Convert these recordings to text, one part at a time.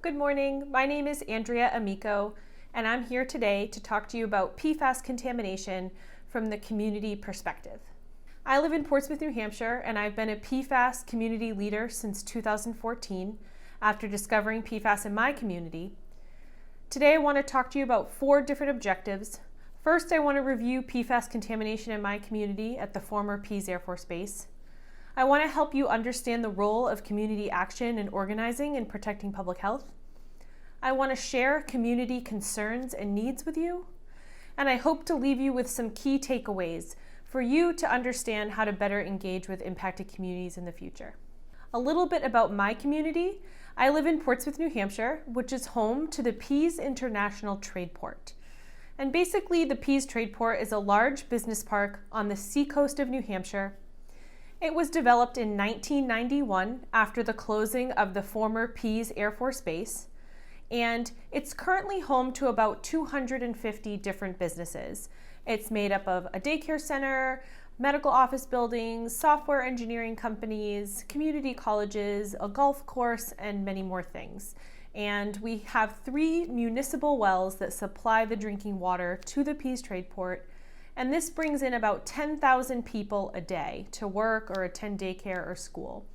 Good morning, my name is Andrea Amico, and I'm here today to talk to you about PFAS contamination from the community perspective. I live in Portsmouth, New Hampshire, and I've been a PFAS community leader since 2014 after discovering PFAS in my community. Today I want to talk to you about 4 different objectives. First, I want to review PFAS contamination in my community at the former Pease Air Force Base. I want to help you understand the role of community action in organizing and protecting public health. I want to share community concerns and needs with you. And I hope to leave you with some key takeaways for you to understand how to better engage with impacted communities in the future. A little bit about my community. I live in Portsmouth, New Hampshire, which is home to the Pease International Tradeport. And basically, the Pease Tradeport is a large business park on the seacoast of New Hampshire. It was developed in 1991 after the closing of the former Pease Air Force Base, and it's currently home to about 250 different businesses. It's made up of a daycare center, medical office buildings, software engineering companies, community colleges, a golf course, and many more things. And we have 3 municipal wells that supply the drinking water to the Pease Tradeport. And this brings in about 10,000 people a day to work or attend daycare or school.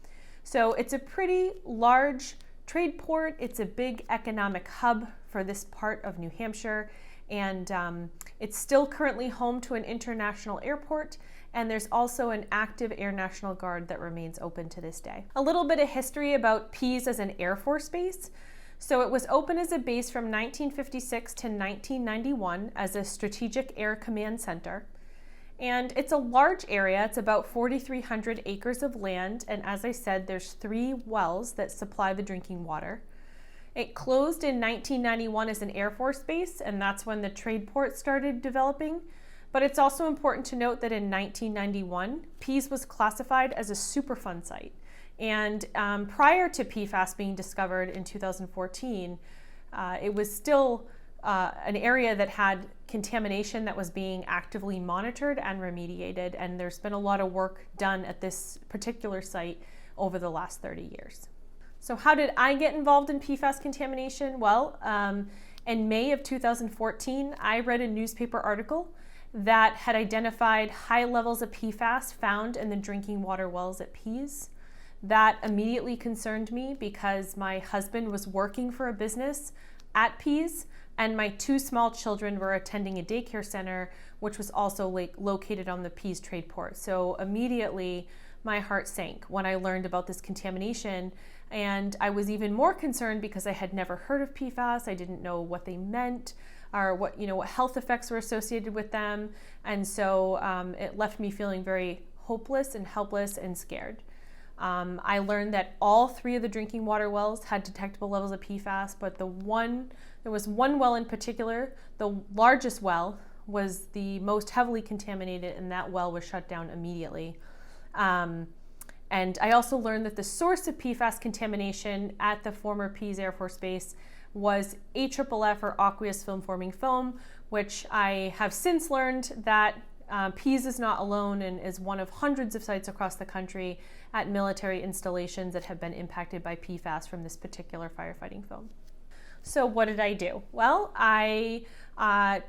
So it's a pretty large trade port. It's a big economic hub for this part of New Hampshire. And it's still currently home to an international airport. And there's also an active Air National Guard that remains open to this day. A little bit of history about Pease as an Air Force base. So it was open as a base from 1956 to 1991 as a Strategic Air Command Center. And it's a large area. It's about 4,300 acres of land. And as I said, there's 3 wells that supply the drinking water. It closed in 1991 as an Air Force base, and that's when the Tradeport started developing. But it's also important to note that in 1991, Pease was classified as a Superfund site. And prior to PFAS being discovered in 2014, it was still an area that had contamination that was being actively monitored and remediated. And there's been a lot of work done at this particular site over the last 30 years. So how did I get involved in PFAS contamination? Well, in May of 2014, I read a newspaper article that had identified high levels of PFAS found in the drinking water wells at Pease. That immediately concerned me because my husband was working for a business at Pease, and my 2 small children were attending a daycare center, which was also located on the Pease Tradeport. So immediately my heart sank when I learned about this contamination, and I was even more concerned because I had never heard of PFAS. I didn't know what they meant or what health effects were associated with them, and so it left me feeling very hopeless and helpless and scared. I learned that all 3 of the drinking water wells had detectable levels of PFAS, but there was one well in particular, the largest well, was the most heavily contaminated, and that well was shut down immediately. And I also learned that the source of PFAS contamination at the former Pease Air Force Base was AFFF, or aqueous film-forming foam, which I have since learned that Pease is not alone and is one of hundreds of sites across the country at military installations that have been impacted by PFAS from this particular firefighting foam. So what did I do? Well, I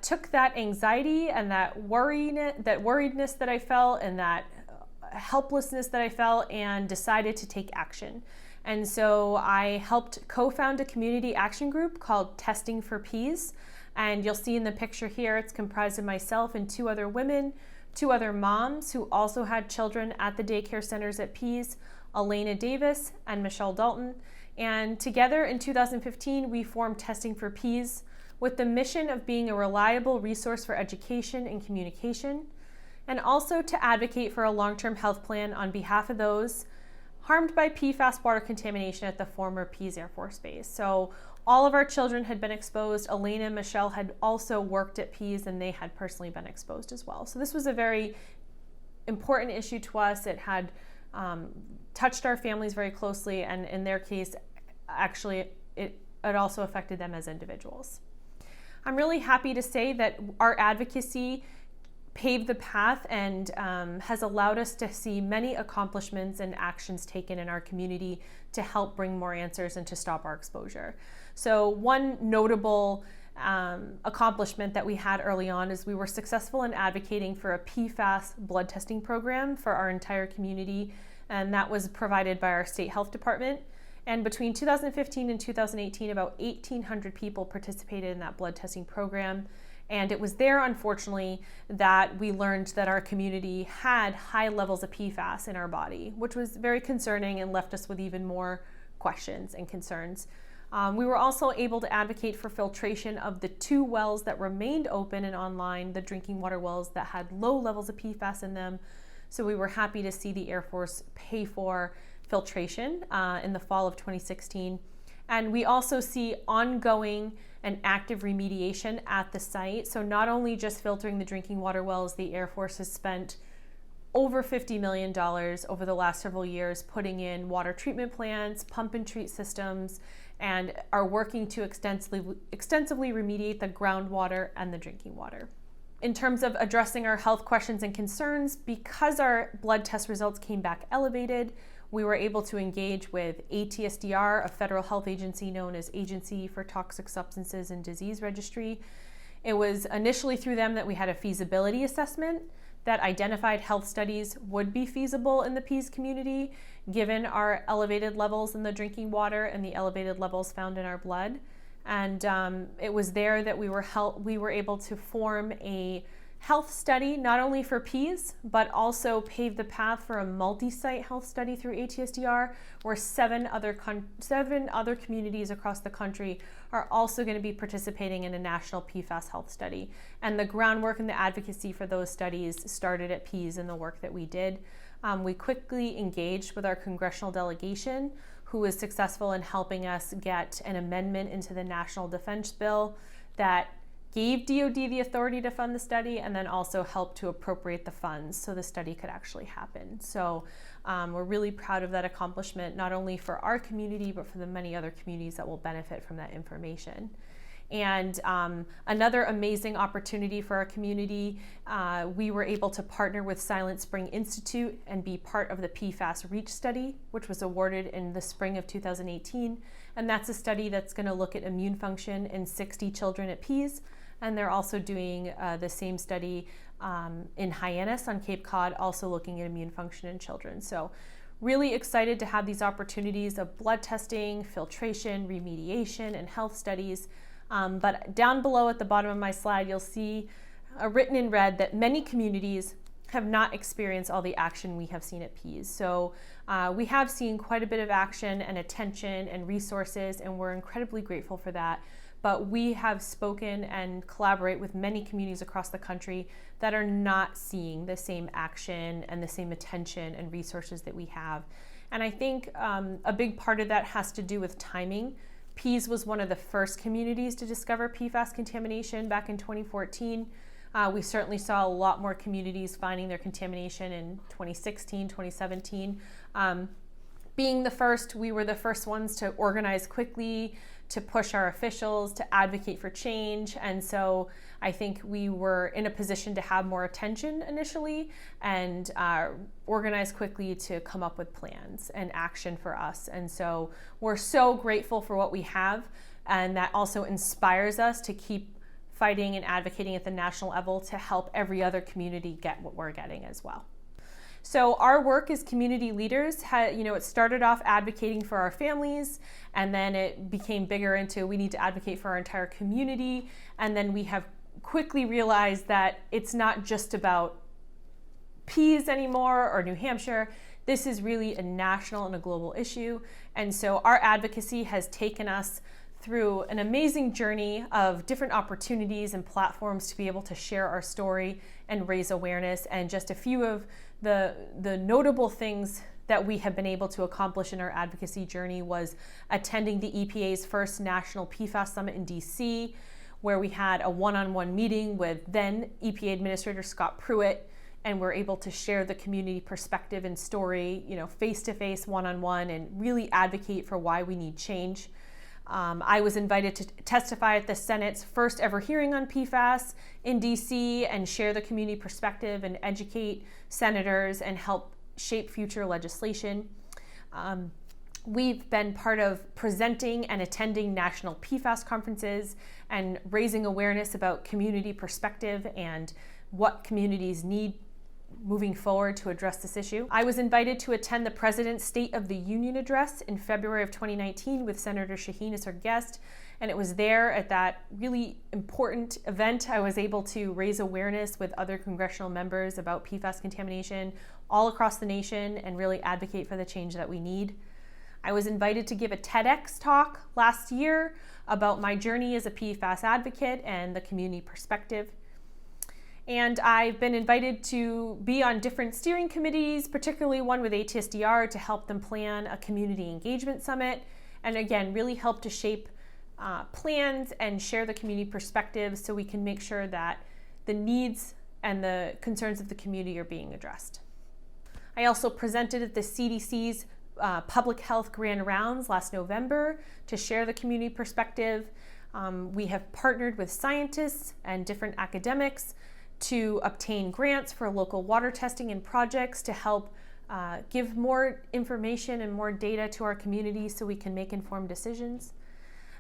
took that anxiety and that worriedness that I felt and that helplessness that I felt and decided to take action. And so I helped co-found a community action group called Testing for Pease. And you'll see in the picture here, it's comprised of myself and 2 other women, 2 other moms who also had children at the daycare centers at Pease, Elena Davis and Michelle Dalton. And together in 2015, we formed Testing for Pease with the mission of being a reliable resource for education and communication, and also to advocate for a long-term health plan on behalf of those harmed by PFAS water contamination at the former Pease Air Force Base. So all of our children had been exposed. Elena and Michelle had also worked at Pease, and they had personally been exposed as well. So this was a very important issue to us. It had touched our families very closely, and in their case, actually, it also affected them as individuals. I'm really happy to say that our advocacy paved the path and has allowed us to see many accomplishments and actions taken in our community to help bring more answers and to stop our exposure. So one notable accomplishment that we had early on is we were successful in advocating for a PFAS blood testing program for our entire community, and that was provided by our state health department. And between 2015 and 2018, about 1,800 people participated in that blood testing program. And it was there, unfortunately, that we learned that our community had high levels of PFAS in our body, which was very concerning and left us with even more questions and concerns. We were also able to advocate for filtration of the 2 wells that remained open and online, the drinking water wells that had low levels of PFAS in them. So we were happy to see the Air Force pay for filtration in the fall of 2016. And we also see ongoing and active remediation at the site. So not only just filtering the drinking water wells, the Air Force has spent over $50 million over the last several years putting in water treatment plants, pump and treat systems, and are working to extensively remediate the groundwater and the drinking water. In terms of addressing our health questions and concerns, because our blood test results came back elevated, we were able to engage with ATSDR, a federal health agency known as Agency for Toxic Substances and Disease Registry. It was initially through them that we had a feasibility assessment that identified health studies would be feasible in the Pease community, given our elevated levels in the drinking water and the elevated levels found in our blood. And it was there that we were able to form a health study, not only for Pease, but also pave the path for a multi-site health study through ATSDR, where 7 other communities across the country are also going to be participating in a national PFAS health study. And the groundwork and the advocacy for those studies started at Pease in the work that we did. We quickly engaged with our congressional delegation, who was successful in helping us get an amendment into the National Defense Bill that gave DoD the authority to fund the study and then also helped to appropriate the funds so the study could actually happen. So we're really proud of that accomplishment, not only for our community, but for the many other communities that will benefit from that information. And another amazing opportunity for our community, we were able to partner with Silent Spring Institute and be part of the PFAS REACH study, which was awarded in the spring of 2018. And that's a study that's going to look at immune function in 60 children at Pease. And they're also doing the same study in Hyannis on Cape Cod, also looking at immune function in children. So really excited to have these opportunities of blood testing, filtration, remediation, and health studies. But down below at the bottom of my slide, you'll see written in red that many communities have not experienced all the action we have seen at Pease. So we have seen quite a bit of action and attention and resources, and we're incredibly grateful for that. But we have spoken and collaborate with many communities across the country that are not seeing the same action and the same attention and resources that we have. And I think a big part of that has to do with timing. Pease was one of the first communities to discover PFAS contamination back in 2014. We certainly saw a lot more communities finding their contamination in 2016, 2017. Being the first, we were the first ones to organize quickly, to push our officials, to advocate for change. And so I think we were in a position to have more attention initially and organize quickly to come up with plans and action for us. And so we're so grateful for what we have, and that also inspires us to keep fighting and advocating at the national level to help every other community get what we're getting as well. So our work as community leaders, it started off advocating for our families, and then it became bigger into we need to advocate for our entire community. And then we have quickly realized that it's not just about Pease anymore or New Hampshire. This is really a national and a global issue. And so our advocacy has taken us through an amazing journey of different opportunities and platforms to be able to share our story and raise awareness. And just a few of the notable things that we have been able to accomplish in our advocacy journey was attending the EPA's first National PFAS Summit in DC, where we had a one-on-one meeting with then EPA Administrator Scott Pruitt, and we're able to share the community perspective and story, face-to-face, one-on-one, and really advocate for why we need change. I was invited to testify at the Senate's first ever hearing on PFAS in DC and share the community perspective and educate senators and help shape future legislation. We've been part of presenting and attending national PFAS conferences and raising awareness about community perspective and what communities need moving forward to address this issue. I was invited to attend the President's State of the Union address in February of 2019 with Senator Shaheen as her guest, and it was there at that really important event I was able to raise awareness with other congressional members about PFAS contamination all across the nation and really advocate for the change that we need. I was invited to give a TEDx talk last year about my journey as a PFAS advocate and the community perspective. And I've been invited to be on different steering committees, particularly one with ATSDR to help them plan a community engagement summit. And again, really help to shape plans and share the community perspective so we can make sure that the needs and the concerns of the community are being addressed. I also presented at the CDC's Public Health Grand Rounds last November to share the community perspective. We have partnered with scientists and different academics to obtain grants for local water testing and projects to help give more information and more data to our community so we can make informed decisions.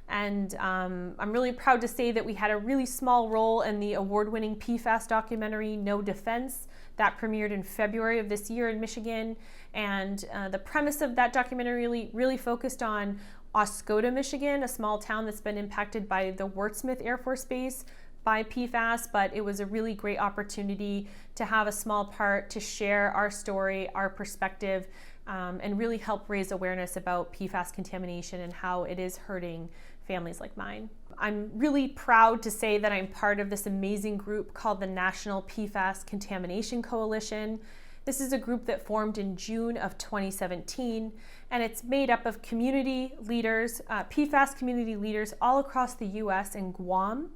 And I'm really proud to say that we had a really small role in the award-winning PFAS documentary, No Defense, that premiered in February of this year in Michigan. And the premise of that documentary really focused on Oscoda, Michigan, a small town that's been impacted by the Portsmouth Air Force Base by PFAS, but it was a really great opportunity to have a small part to share our story, our perspective, and really help raise awareness about PFAS contamination and how it is hurting families like mine. I'm really proud to say that I'm part of this amazing group called the National PFAS Contamination Coalition. This is a group that formed in June of 2017, and it's made up of community leaders, PFAS community leaders all across the US and Guam.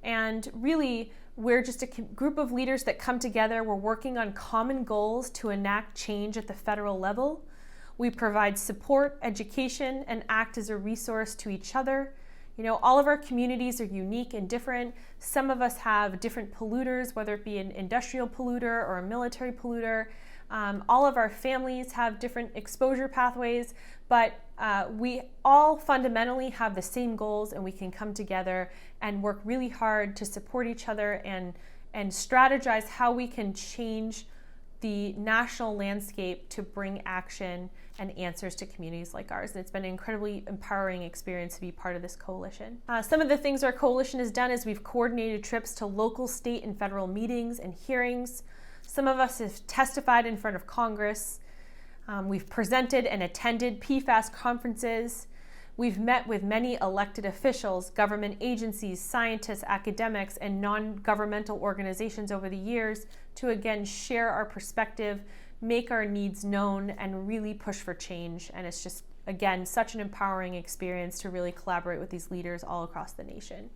And really, we're just a group of leaders that come together. We're working on common goals to enact change at the federal level. We provide support, education, and act as a resource to each other. You know, all of our communities are unique and different. Some of us have different polluters, whether it be an industrial polluter or a military polluter. All of our families have different exposure pathways, but we all fundamentally have the same goals, and we can come together and work really hard to support each other and strategize how we can change the national landscape to bring action and answers to communities like ours. And it's been an incredibly empowering experience to be part of this coalition. Some of the things our coalition has done is we've coordinated trips to local, state, and federal meetings and hearings. Some of us have testified in front of Congress. We've presented and attended PFAS conferences. We've met with many elected officials, government agencies, scientists, academics, and non-governmental organizations over the years to again share our perspective, make our needs known, and really push for change. And it's just, again, such an empowering experience to really collaborate with these leaders all across the nation.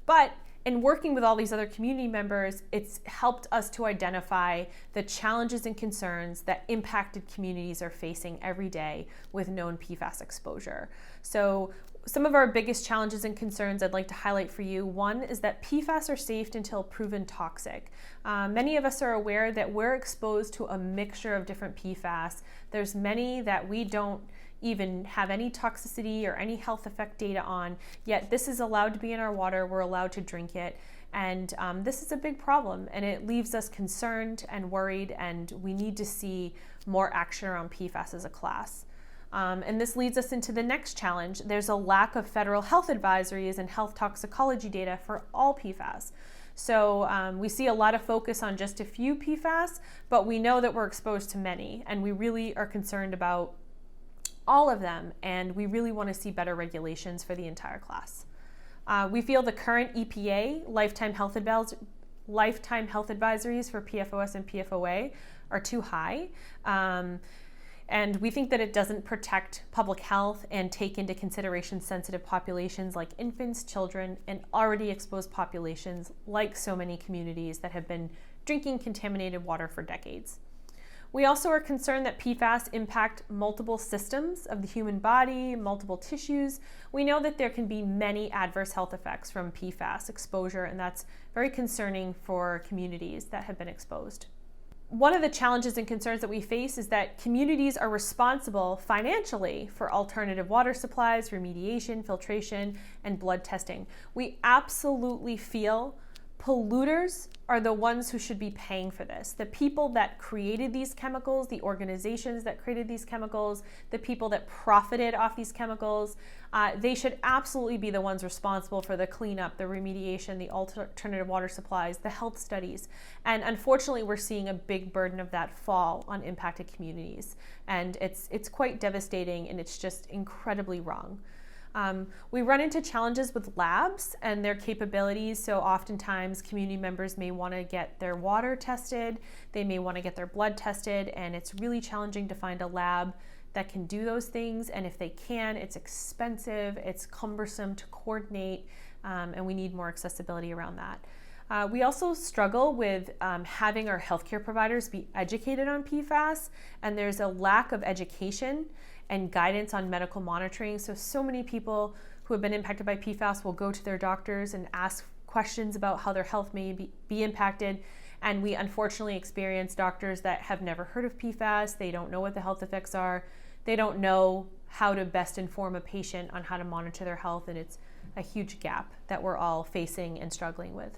But in working with all these other community members, it's helped us to identify the challenges and concerns that impacted communities are facing every day with known PFAS exposure. So some of our biggest challenges and concerns I'd like to highlight for you. One is that PFAS are safe until proven toxic. Many of us are aware that we're exposed to a mixture of different PFAS. There's many that we don't even have any toxicity or any health effect data on, yet this is allowed to be in our water, we're allowed to drink it, and this is a big problem, and it leaves us concerned and worried, and we need to see more action around PFAS as a class. And this leads us into the next challenge. There's a lack of federal health advisories and health toxicology data for all PFAS. So we see a lot of focus on just a few PFAS, but we know that we're exposed to many, and we really are concerned about all of them, and we really want to see better regulations for the entire class. We feel the current EPA lifetime health advisories for PFOS and PFOA are too high, and we think that it doesn't protect public health and take into consideration sensitive populations like infants, children, and already exposed populations like so many communities that have been drinking contaminated water for decades. We also are concerned that PFAS impact multiple systems of the human body, multiple tissues. We know that there can be many adverse health effects from PFAS exposure, and that's very concerning for communities that have been exposed. One of the challenges and concerns that we face is that communities are responsible financially for alternative water supplies, remediation, filtration, and blood testing. We absolutely feel polluters are the ones who should be paying for this. The people that created these chemicals, the organizations that created these chemicals, the people that profited off these chemicals, they should absolutely be the ones responsible for the cleanup, the remediation, the alternative water supplies, the health studies. And unfortunately, we're seeing a big burden of that fall on impacted communities. And it's quite devastating, and it's just incredibly wrong. We run into challenges with labs and their capabilities. So oftentimes community members may want to get their water tested, they may want to get their blood tested, and it's really challenging to find a lab that can do those things. And if they can, it's expensive, it's cumbersome to coordinate, and we need more accessibility around that. We also struggle with having our healthcare providers be educated on PFAS, and there's a lack of education and guidance on medical monitoring. So many people who have been impacted by PFAS will go to their doctors and ask questions about how their health may be impacted. And we unfortunately experience doctors that have never heard of PFAS. They don't know what the health effects are. They don't know how to best inform a patient on how to monitor their health. And it's a huge gap that we're all facing and struggling with.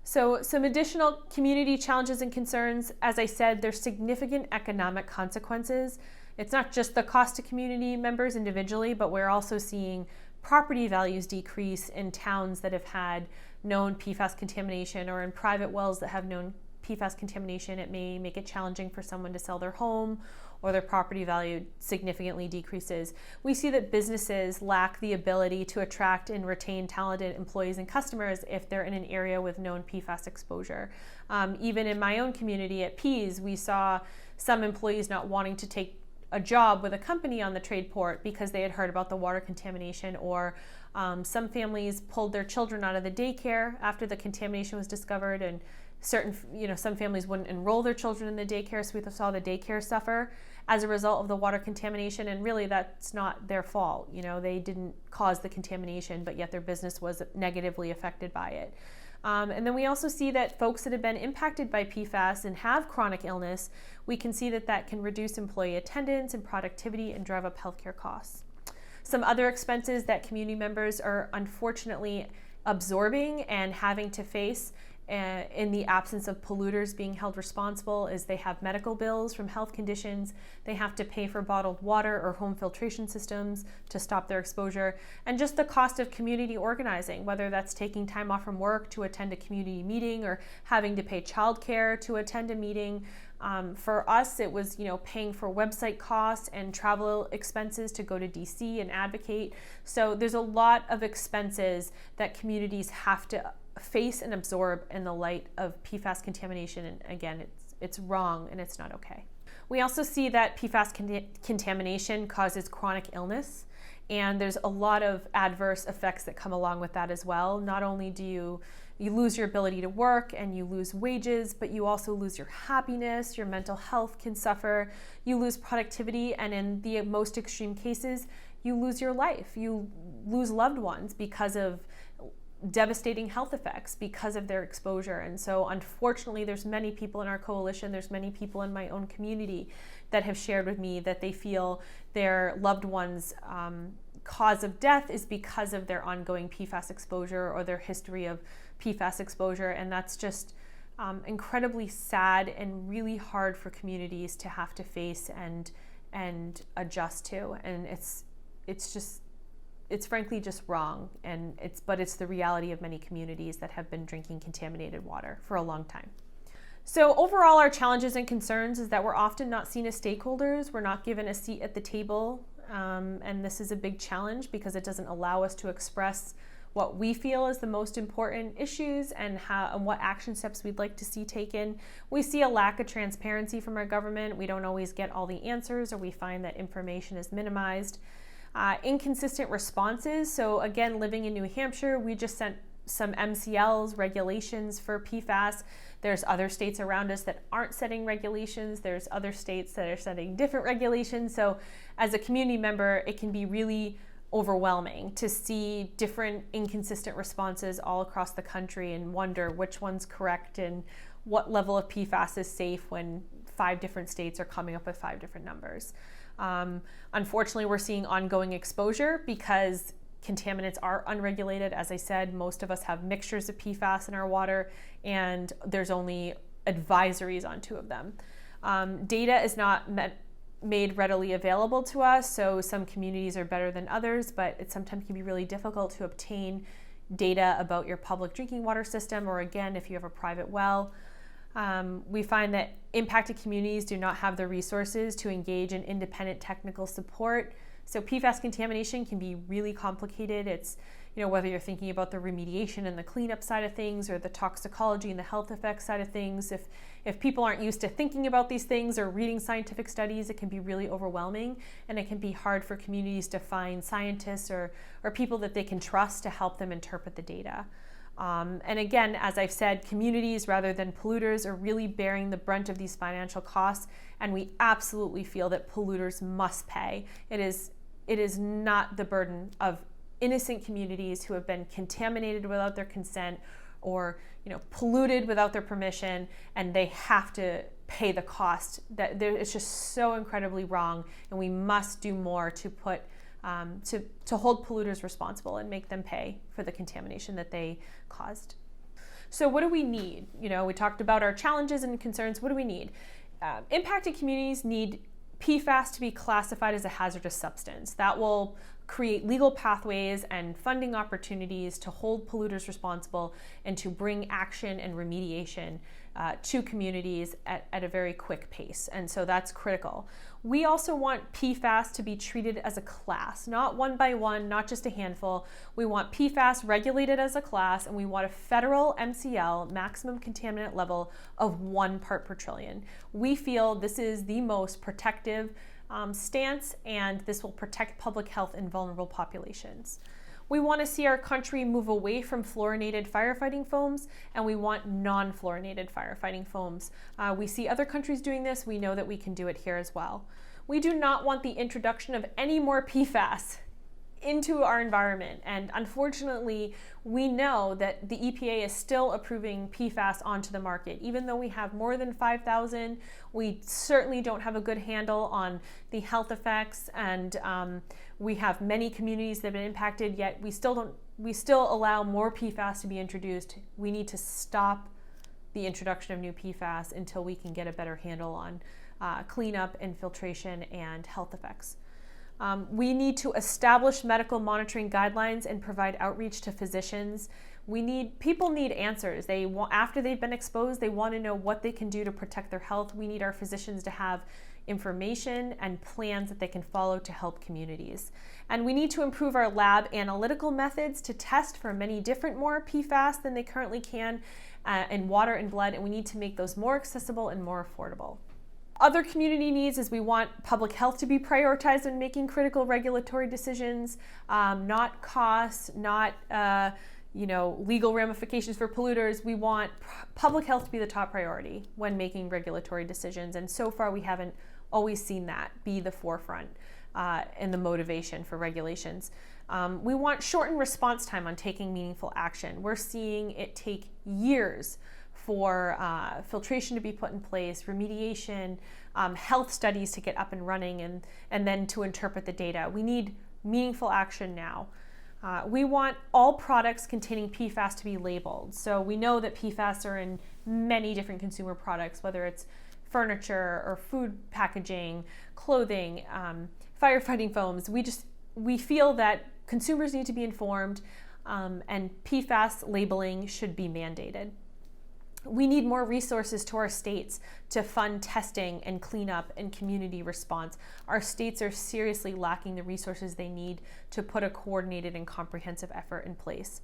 So some additional community challenges and concerns. As I said, there's significant economic consequences. It's not just the cost to community members individually, but we're also seeing property values decrease in towns that have had known PFAS contamination, or in private wells that have known PFAS contamination. It may make it challenging for someone to sell their home, or their property value significantly decreases. We see that businesses lack the ability to attract and retain talented employees and customers if they're in an area with known PFAS exposure. Even in my own community at Pease, we saw some employees not wanting to take a job with a company on the Tradeport because they had heard about the water contamination, or some families pulled their children out of the daycare after the contamination was discovered, and some families wouldn't enroll their children in the daycare, so we saw the daycare suffer as a result of the water contamination. And really, that's not their fault. They didn't cause the contamination, but yet their business was negatively affected by it. And then we also see that folks that have been impacted by PFAS and have chronic illness, we can see that can reduce employee attendance and productivity and drive up healthcare costs. Some other expenses that community members are unfortunately absorbing and having to face in the absence of polluters being held responsible is they have medical bills from health conditions. They have to pay for bottled water or home filtration systems to stop their exposure. And just the cost of community organizing, whether that's taking time off from work to attend a community meeting or having to pay childcare to attend a meeting. For us, it was paying for website costs and travel expenses to go to DC and advocate. So there's a lot of expenses that communities have to face and absorb in the light of PFAS contamination. And again, it's wrong and it's not okay. We also see that PFAS contamination causes chronic illness, and there's a lot of adverse effects that come along with that as well. Not only do you lose your ability to work and you lose wages, but you also lose your happiness, your mental health can suffer, you lose productivity, and in the most extreme cases, you lose your life. You lose loved ones because of devastating health effects because of their exposure. And so unfortunately, there's many people in our coalition, there's many people in my own community that have shared with me that they feel their loved ones' cause of death is because of their ongoing PFAS exposure or their history of PFAS exposure. And that's just incredibly sad and really hard for communities to have to face and adjust to. And it's frankly just wrong, but it's the reality of many communities that have been drinking contaminated water for a long time. So overall, our challenges and concerns is that we're often not seen as stakeholders. We're not given a seat at the table, and this is a big challenge because it doesn't allow us to express what we feel is the most important issues and what action steps we'd like to see taken. We see a lack of transparency from our government. We don't always get all the answers, or we find that information is minimized. Inconsistent responses. So again, living in New Hampshire, we just sent some MCLs, regulations for PFAS. There's other states around us that aren't setting regulations. There's other states that are setting different regulations. So as a community member, it can be really overwhelming to see different inconsistent responses all across the country and wonder which one's correct and what level of PFAS is safe when 5 different states are coming up with 5 different numbers. Unfortunately, we're seeing ongoing exposure because contaminants are unregulated. As I said, most of us have mixtures of PFAS in our water, and there's only advisories on 2 of them. Data is not made readily available to us, so some communities are better than others, but it sometimes can be really difficult to obtain data about your public drinking water system, or again, if you have a private well. We find that impacted communities do not have the resources to engage in independent technical support. So PFAS contamination can be really complicated. It's, whether you're thinking about the remediation and the cleanup side of things, or the toxicology and the health effects side of things. If people aren't used to thinking about these things or reading scientific studies, it can be really overwhelming, and it can be hard for communities to find scientists or people that they can trust to help them interpret the data. And again, as I've said, communities rather than polluters are really bearing the brunt of these financial costs, and we absolutely feel that polluters must pay. It is not the burden of innocent communities who have been contaminated without their consent or polluted without their permission, and they have to pay the cost. It's just so incredibly wrong, and we must do more to put to hold polluters responsible and make them pay for the contamination that they caused. So what do we need? We talked about our challenges and concerns. What do we need? Impacted communities need PFAS to be classified as a hazardous substance. That will create legal pathways and funding opportunities to hold polluters responsible and to bring action and remediation to communities at a very quick pace. And so that's critical. We also want PFAS to be treated as a class, not one by one, not just a handful. We want PFAS regulated as a class, and we want a federal MCL, maximum contaminant level, of 1 part per trillion. We feel this is the most protective stance, and this will protect public health in vulnerable populations. We want to see our country move away from fluorinated firefighting foams, and we want non-fluorinated firefighting foams. We see other countries doing this. We know that we can do it here as well. We do not want the introduction of any more PFAS into our environment, and unfortunately, we know that the EPA is still approving PFAS onto the market. Even though we have more than 5,000, we certainly don't have a good handle on the health effects, and we have many communities that have been impacted, yet we still allow more PFAS to be introduced. We need to stop the introduction of new PFAS until we can get a better handle on cleanup, infiltration, and health effects. We need to establish medical monitoring guidelines and provide outreach to physicians. People need answers. After they've been exposed, they want to know what they can do to protect their health. We need our physicians to have information and plans that they can follow to help communities. And we need to improve our lab analytical methods to test for many different more PFAS than they currently can in water and blood, and we need to make those more accessible and more affordable. Other community needs is we want public health to be prioritized when making critical regulatory decisions, not costs, not legal ramifications for polluters. We want public health to be the top priority when making regulatory decisions, and so far we haven't always seen that be the forefront in the motivation for regulations. We want shortened response time on taking meaningful action. We're seeing it take years for filtration to be put in place, remediation, health studies to get up and running, and then to interpret the data. We need meaningful action now. We want all products containing PFAS to be labeled. So we know that PFAS are in many different consumer products, whether it's furniture or food packaging, clothing, firefighting foams. We feel that consumers need to be informed, and PFAS labeling should be mandated. We need more resources to our states to fund testing and cleanup and community response. Our states are seriously lacking the resources they need to put a coordinated and comprehensive effort in place.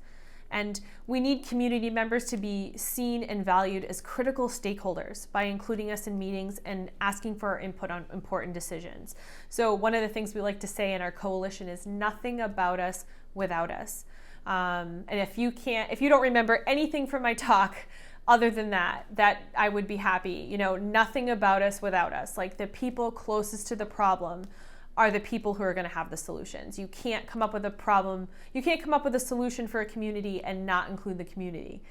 And we need community members to be seen and valued as critical stakeholders by including us in meetings and asking for our input on important decisions. So one of the things we like to say in our coalition is nothing about us without us. And if you don't remember anything from my talk other than that I would be happy. You know, nothing about us without us. Like, the people closest to the problem are the people who are going to have the solutions. You can't come up with a problem. You can't come up with a solution for a community and not include the community.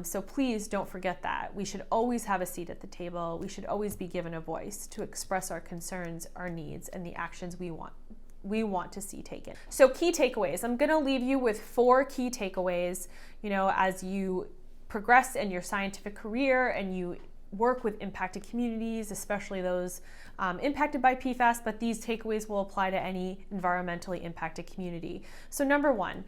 So please don't forget that. We should always have a seat at the table. We should always be given a voice to express our concerns, our needs, and the actions we want to see taken. So key takeaways. I'm going to leave you with 4 key takeaways, you know, as you progress in your scientific career and you work with impacted communities, especially those impacted by PFAS, but these takeaways will apply to any environmentally impacted community. So number 1,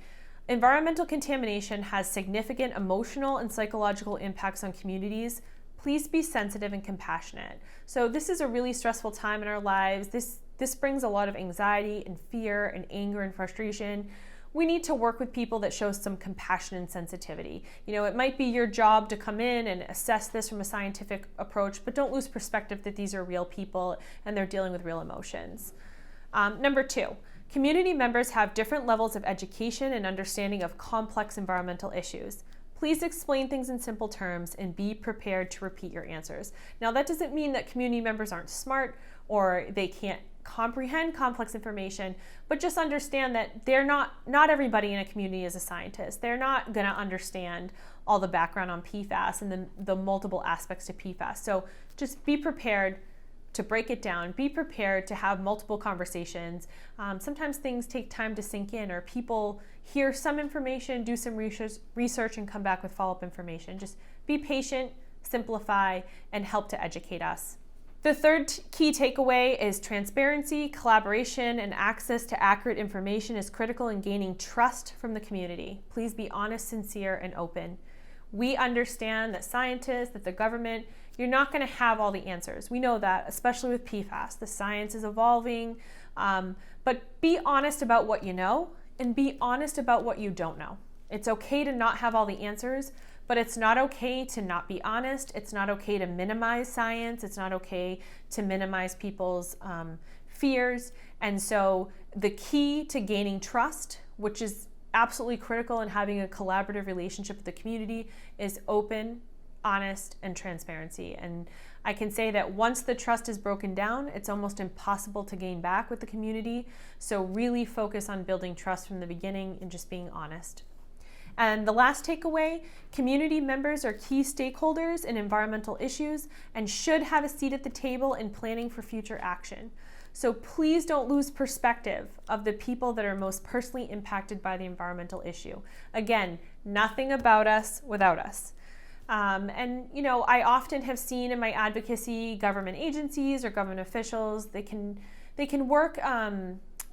environmental contamination has significant emotional and psychological impacts on communities. Please be sensitive and compassionate. So this is a really stressful time in our lives. This brings a lot of anxiety and fear and anger and frustration. We need to work with people that show some compassion and sensitivity. You know, it might be your job to come in and assess this from a scientific approach, but don't lose perspective that these are real people and they're dealing with real emotions. Number 2, community members have different levels of education and understanding of complex environmental issues. Please explain things in simple terms and be prepared to repeat your answers. Now, that doesn't mean that community members aren't smart or they can't comprehend complex information, but just understand that not everybody in a community is a scientist. They're not going to understand all the background on PFAS and the multiple aspects to PFAS. So just be prepared to break it down. Be prepared to have multiple conversations. Sometimes things take time to sink in, or people hear some information, do some research, and come back with follow-up information. Just be patient, simplify, and help to educate us. The third key takeaway is transparency, collaboration, and access to accurate information is critical in gaining trust from the community. Please be honest, sincere, and open. We understand that scientists, that the government, you're not going to have all the answers. We know that, especially with PFAS. The science is evolving, but be honest about what you know and be honest about what you don't know. It's okay to not have all the answers, but it's not okay to not be honest. It's not okay to minimize science. It's not okay to minimize people's fears. And so the key to gaining trust, which is absolutely critical in having a collaborative relationship with the community, is open, honest, and transparency. And I can say that once the trust is broken down, it's almost impossible to gain back with the community. So really focus on building trust from the beginning and just being honest. And the last takeaway, community members are key stakeholders in environmental issues and should have a seat at the table in planning for future action. So please don't lose perspective of the people that are most personally impacted by the environmental issue. Again, nothing about us without us. And you know, I often have seen in my advocacy, government agencies or government officials, they can work,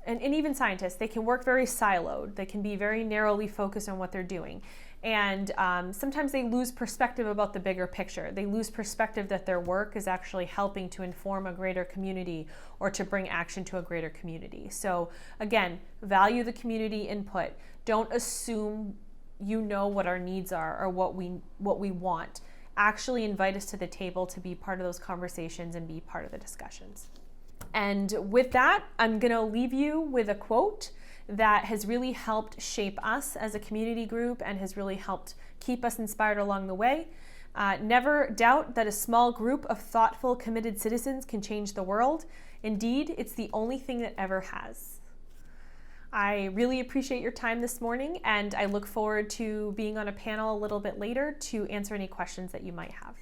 and even scientists, they can work very siloed. They can be very narrowly focused on what they're doing. And sometimes they lose perspective about the bigger picture. They lose perspective that their work is actually helping to inform a greater community or to bring action to a greater community. So again, value the community input. Don't assume you know what our needs are or what we want. Actually invite us to the table to be part of those conversations and be part of the discussions. And with that, I'm going to leave you with a quote that has really helped shape us as a community group and has really helped keep us inspired along the way. Never doubt that a small group of thoughtful, committed citizens can change the world. Indeed, it's the only thing that ever has. I really appreciate your time this morning, and I look forward to being on a panel a little bit later to answer any questions that you might have.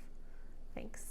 Thanks.